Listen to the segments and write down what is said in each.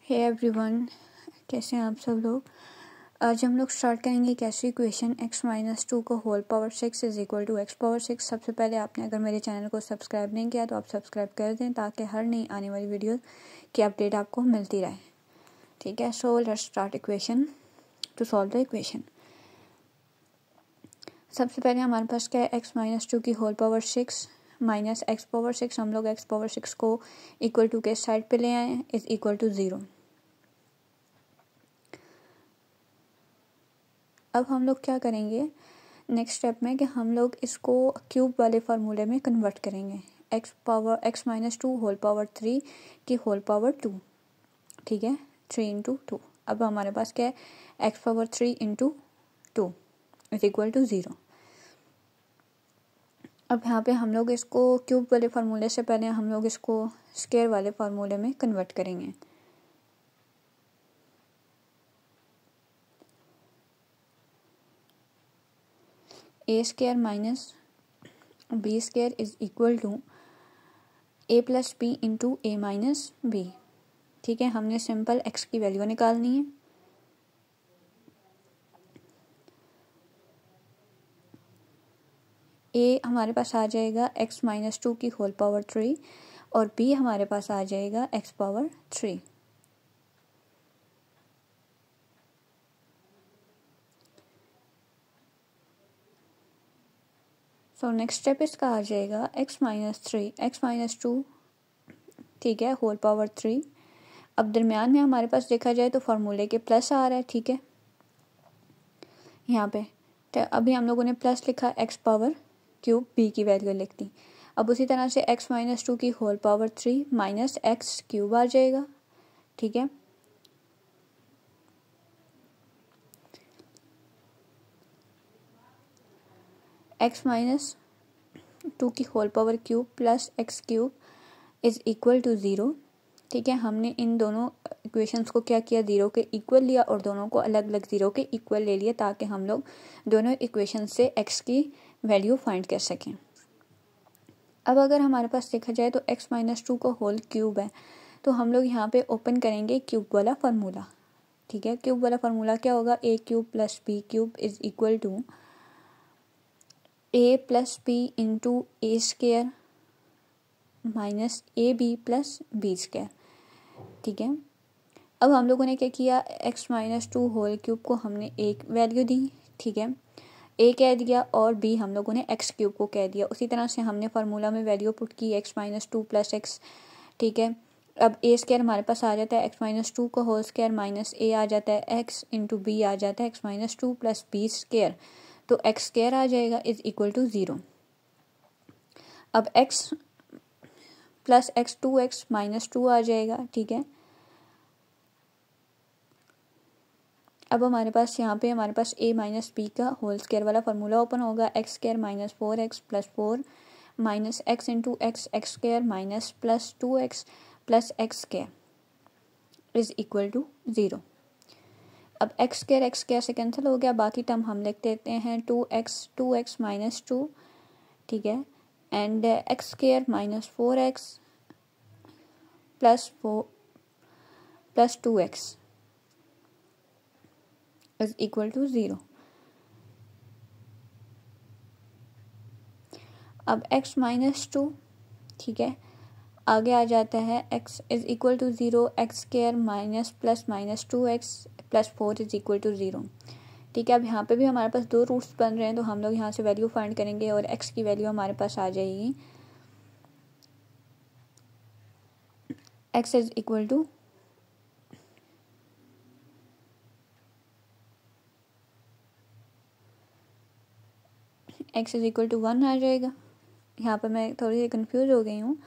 Hey everyone, कैसे हैं आप सब लोग। आज हम लोग स्टार्ट करेंगे एक ऐसी इक्वेशन x-2 को whole power 6 is equal to x power 6। सबसे पहले आपने अगर मेरे चैनल को सब्सक्राइब नहीं किया तो आप सब्सक्राइब कर दें ताकि हर नई आने वाली वीडियो की अपडेट आपको मिलती रहे। ठीक है, so let's start equation to solve the equation. सबसे पहले हमारे पास क्या है, x-2 की whole power 6 minus x power 6। हम लोग एक्स पावर 6 को इक्वल टू के साइड पे ले आए, इज इक्वल टू 0। अब हम लोग क्या करेंगे नेक्स्ट स्टेप में कि हम लोग इसको क्यूब वाले फार्मूले में कन्वर्ट करेंगे। x-2 होल पावर 3 की होल पावर 2, ठीक है, 3 इंटू 2। अब हमारे पास क्या है, x power 3 into 2 is equal to 0। अब यहाँ पे हम लोग इसको क्यूब वाले फार्मूले से पहले हम लोग इसको स्क्वायर वाले फार्मूले में कन्वर्ट करेंगे। A square minus B square is equal to A plus B into A minus B. ठीक है, हमने सिंपल एक्स की वैल्यू निकालनी है। ए हमारे पास आ जाएगा x-2 की होल पावर 3 और बी हमारे पास आ जाएगा x power 3। So next step इसका आ जाएगा x-2, ठीक है, होल पावर 3। अब दरम्यान में हमारे पास देखा जाए तो फार्मूले के प्लस आ रहा है, ठीक है, यहाँ पे तो अभी हम लोगों ने प्लस लिखा, x पावर क्यूब b की वैल्यू लिख दी। अब उसी तरह से x-2 की whole power 3 minus x cube आ जाएगा, ठीक है। x-2 की whole power cube plus X cube is equal to 0। ठीक है, हमने इन दोनों इक्वेशंस को क्या किया, 0 के इक्वल लिया और दोनों को अलग अलग 0 के इक्वल ले लिया ताकि हम लोग दोनों इक्वेशन से x की वैल्यू फाइंड कर सकें। अब अगर हमारे पास देखा जाए तो x-2 को होल क्यूब है तो हम लोग यहाँ पे ओपन करेंगे क्यूब वाला फार्मूला। ठीक है, क्यूब वाला फार्मूला क्या होगा, a cube plus b cube is equal to a plus b into A square minus A B plus B square. ठीक है, अब हम लोगों ने क्या किया, x-2 होल क्यूब को हमने एक वैल्यू दी, ठीक है, a कह दिया और b हम लोगों ने x क्यूब को कह दिया। उसी तरह से हमने फार्मूला में वैल्यू पुट की x-2 प्लस x, ठीक है। अब a स्क्वायर हमारे पास आ जाता है x-2 का होल स्क्वायर माइनस a आ जाता है x इंटू बी आ जाता है x-2 प्लस बी स्क्वायर, तो x स्क्वायर आ जाएगा इज इक्वल टू 0। अब x plus x 2x minus 2 आ जाएगा, ठीक है। अब हमारे पास यहाँ पे हमारे पास a माइनस बी का होल स्क्वायर वाला फार्मूला ओपन होगा, x square minus 4x plus 4 minus x into X square minus plus 2x plus x square is equal to 0। अब एक्स स्क्वायर से कैंसिल हो गया, बाकी टर्म हम लिख देते हैं 2x माइनस 2, ठीक है, and x square minus 4x plus 2x is equal to 0। अब x माइनस 2, ठीक है, आगे आ जाता है x is equal to 0, x square minus plus minus 2x plus 4 is equal to 0। ठीक है, अब यहाँ पे भी हमारे पास दो रूट्स बन रहे हैं तो हम लोग यहाँ से वैल्यू फाइंड करेंगे और x की वैल्यू हमारे पास आ जाएगी x is equal to x is equal to 1 आ जाएगा। यहाँ पर मैं थोड़ी सी कंफ्यूज हो गई हूँ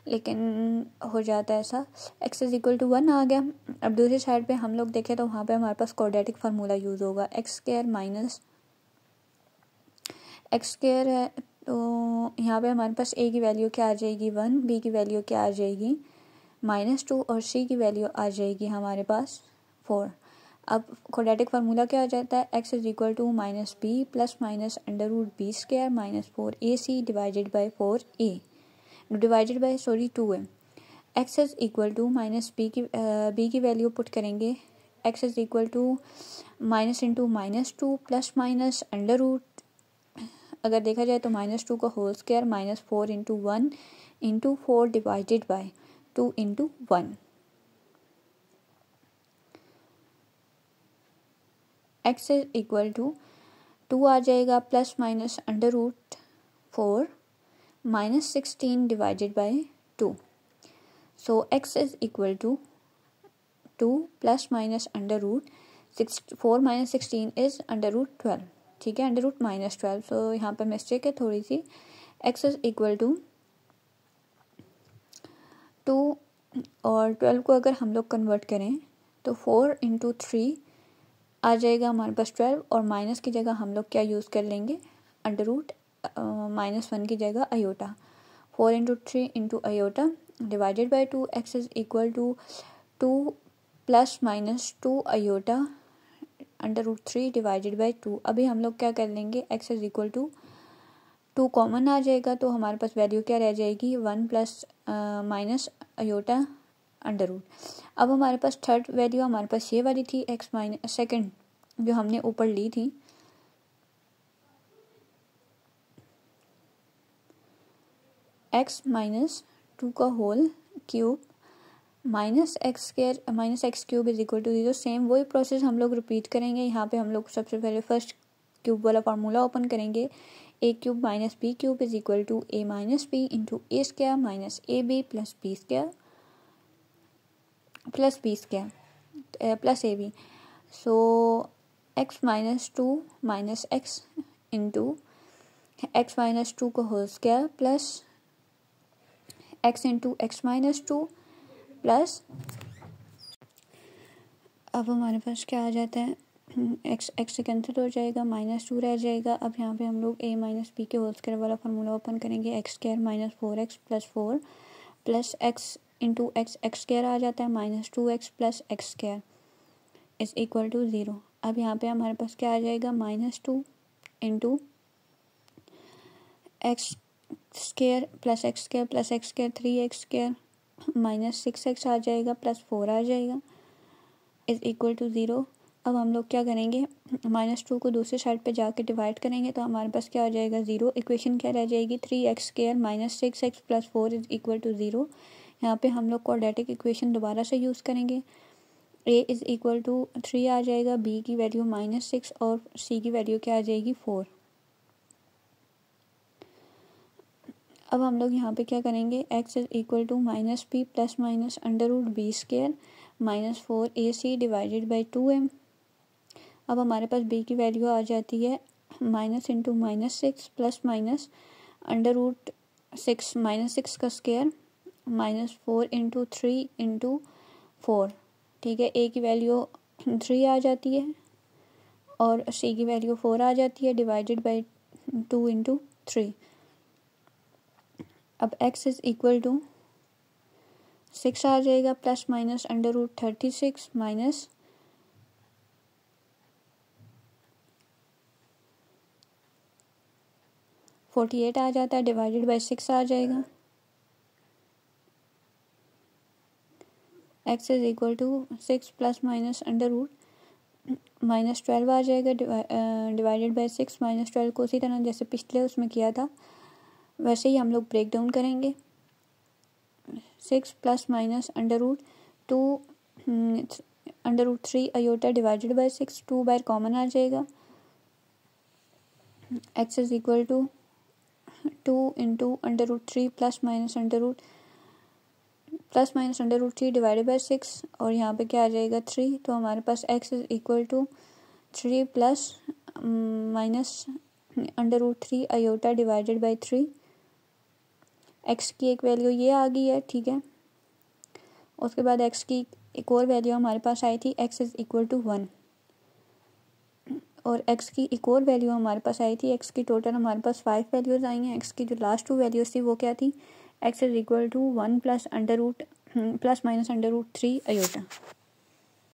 लेकिन हो जाता है ऐसा, x इज इक्वल टू 1 आ गया। अब दूसरी साइड पे हम लोग देखें तो वहाँ पे हमारे पास क्वाड्रेटिक फार्मूला यूज़ होगा, x square minus x square है तो यहाँ पे हमारे पास a की वैल्यू क्या आ जाएगी 1, b की वैल्यू क्या आ जाएगी -2 और c की वैल्यू आ जाएगी हमारे पास 4। अब क्वाड्रेटिक फार्मूला क्या आ जाता है, x is equal to minus b plus minus under root b square minus 4ac divided by 4a, divided by 2 है। X is equal to minus b की वैल्यू पुट करेंगे, x is equal to minus into -2 plus minus under root, अगर देखा जाए तो -2 का whole square -4 into 1 into 4 divided by 2 into 1। X is equal to 2 आ जाएगा plus minus under root 4 -16 divided by 2। So x is equal to 2 plus minus under root 4 -16 is under root 12, ठीक है, under root -12। सो यहाँ पर mistake है थोड़ी सी। X is equal to 2 और 12 को अगर हम लोग कन्वर्ट करें तो 4 इंटू 3 आ जाएगा हमारे पास 12, और माइनस की जगह हम लोग क्या यूज़ कर लेंगे, अंडर रूट -1 की जगह iota. 4 into 3 into iota divided by 2। X is equal to 2 plus -2 iota under root 3 divided by 2। अभी हम लोग क्या कर लेंगे, X is equal to 2 common आ जाएगा तो हमारे पास वैल्यू क्या रह जाएगी, 1 plus minus iota under root. अब हमारे पास थर्ड वैल्यू हमारे पास ये वाली थी, एक्स माइनस सेकेंड जो हमने ऊपर ली थी, एक्स -2 का whole cube minus x cube is equal to 0। Same वही प्रोसेस हम लोग रिपीट करेंगे। यहाँ पे हम लोग सबसे पहले फर्स्ट क्यूब वाला फार्मूला ओपन करेंगे, A cube minus B cube is equal to A minus B into A square minus A B plus B square plus A B. So X -2 minus X into X -2 का whole square plus X into X -2 plus, अब हमारे पास क्या आ जाता है, x से cancel हो जाएगा, -2 रह जाएगा। अब यहाँ पे हम लोग a माइनस बी के होल स्क्वायर वाला फार्मूला ओपन करेंगे, X square -4x plus 4 plus X into X square आ जाता है -2x plus x square is equal to 0। अब यहाँ पे हमारे पास क्या आ जाएगा, -2 into X square plus x square plus x square 3x square -6x आ जाएगा प्लस 4 आ जाएगा इज इक्वल टू 0। अब हम लोग क्या करेंगे, -2 को दूसरी साइड पे जाके डिवाइड करेंगे तो हमारे पास क्या आ जाएगा, 0। इक्वेशन क्या रह जाएगी, 3x square -6x plus 4 is equal to 0। यहाँ पे हम लोग क्वाड्रेटिक इक्वेशन दोबारा से यूज़ करेंगे, a इज इक्वल टू 3 आ जाएगा, b की वैल्यू -6 और c की वैल्यू क्या आ जाएगी 4। अब हम लोग यहाँ पे क्या करेंगे, x is equal to -b plus minus under root b square -4ac divided by 2m। अब हमारे पास b की वैल्यू आ जाती है minus into -6 plus minus under root 6 -6 का स्क्वायर -4 इंटू 3 इंटू 4, ठीक है। a की वैल्यू 3 आ जाती है और c की वैल्यू 4 आ जाती है डिवाइडेड बाई 2 इंटू 3। अब x इज इक्वल टू 6 आ जाएगा plus minus under root 36 minus 48 आ जाता है डिवाइडेड बाई 6 आ जाएगा। x is equal to 6 plus minus under root -12 आ जाएगा डिवाइडेड बाई 6 -12 को उसी तरह जैसे पिछले उसमें किया था वैसे ही हम लोग ब्रेक डाउन करेंगे। 6 plus minus under root 2 under root 3 iota divided by 6, 2 by common आ जाएगा। x is equal to 2 into under root 3 plus minus under root 3 divided by 6 और यहाँ पे क्या आ जाएगा 3। तो हमारे पास x is equal to 3 plus minus under root 3 iota divided by 3। x की एक वैल्यू ये आ गई है, ठीक है। उसके बाद x की एक और वैल्यू हमारे पास आई थी, x इज इक्वल टू 1, और x की एक और वैल्यू हमारे पास आई थी। x की टोटल हमारे पास 5 वैल्यूज़ आई हैं। x की जो लास्ट 2 वैल्यूज़ थी वो क्या थी, x is equal to 1 plus minus under root 3 aorta.